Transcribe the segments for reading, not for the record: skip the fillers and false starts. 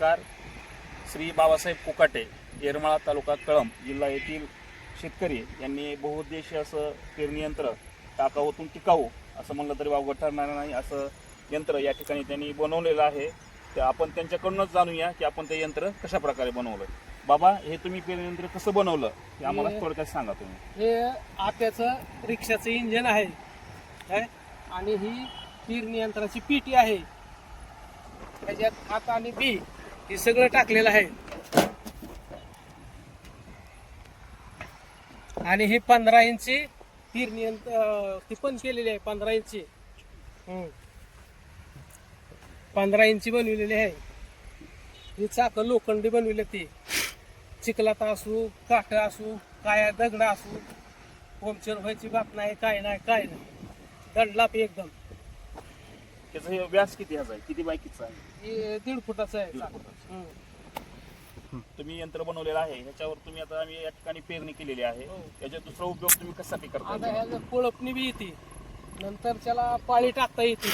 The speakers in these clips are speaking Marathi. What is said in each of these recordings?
नमस्कार. श्री बाबासाहेब कोकाटे, येरमाळा तालुका कळंब जिल्हा येथील शेतकरी यांनी बहुउद्देशीय असं पेरणी यंत्र टाकाऊतून टिकाऊ असं म्हणलं तरी वावगं ठरणार नाही असं यंत्र या ठिकाणी त्यांनी बनवलेलं आहे. ते आपण त्यांच्याकडूनच जाणूया की आपण ते यंत्र कशा प्रकारे बनवलं. बाबा, हे तुम्ही पेरणी यंत्र कसं बनवलं हे आम्हाला थोडक्यात सांगा तुम्ही. हे आत्याचं रिक्षाचं इंजन आहे आणि ही पेरणी यंत्राची पेटी आहे. त्याच्यात हात आणि बी हे सगळं टाकलेलं आहे. आणि ही 15 इंची पेरणी यंत्र ती पण केलेली आहे. 15 इंची 15 इंची बनवलेली आहे. ही चाकं लोखंडी बनवली ती. चिखलात असू, काट असू, काय दगड असू, पंक्चर व्हायची बात नाही, काय नाही दंडलाप एकदम. त्याचं हे व्यास किती ह्याचा आहे, किती बाय कितीचा आहे? हे 1.5 फुटाचं आहे. 1.5 फुटाचं. तुम्ही यंत्र बनवलेलं आहे, ह्याच्यावर तुम्ही आता आम्ही या ठिकाणी पेरणी केलेली आहे. याचा दुसरा उपयोग तुम्ही कशासाठी आता करता? ह्याचं कोळपणी बी येते, नंतर त्याला पाळी टाकता येते,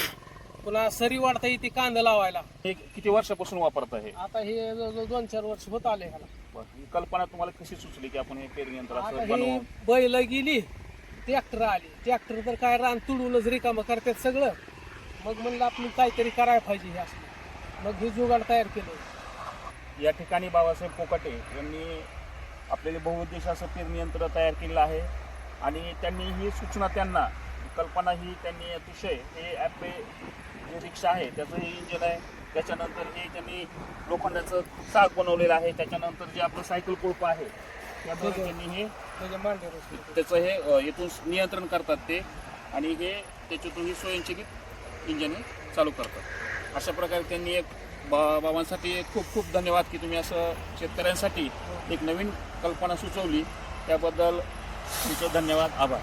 पुन्हा सरी वाढता येते कांदा लावायला. हे किती वर्षापासून वापरता हे? आता हे जवळजवळ 2-4 वर्ष होत आले ह्याला. ही कल्पना तुम्हाला कशी सुचली की आपण हे पेरणी यंत्र आता असं ही बनवू? बैल गेली, ट्रॅक्टर आली. ट्रॅक्टर तर काय रान तुडूनच रिकामं करतात सगळं. मग म्हणलं आपण काहीतरी करायला पाहिजे हे असलं. मग हे जुगाड तयार केलं. या ठिकाणी बाबासाहेब कोकाटे यांनी आपल्याला बहुउद्देशीय असं पेरणी यंत्र तयार केलेलं आहे आणि त्यांनी ही सूचना, त्यांना कल्पना ही त्यांनी अतिशय हे ॲपे जे रिक्षा आहे त्याचं हे इंजन आहे. त्याच्यानंतर हे त्यांनी लोखंडाचं चाक बनवलेलं आहे. त्याच्यानंतर जे आपलं सायकल कोळपं आहे त्याद्वारे त्यांनी हे त्याच्या मांडीवर त्याचं हे इथून नियंत्रण करतात ते आणि हे त्याच्यातून ही स्वयंचलित इंजन हे चालू करतात. अशा प्रकारे त्यांनी एक बाबांसाठी खूप खूप धन्यवाद की तुम्ही असं शेतकऱ्यांसाठी एक नवीन कल्पना सुचवली. त्याबद्दल तुमचं धन्यवाद, आभार.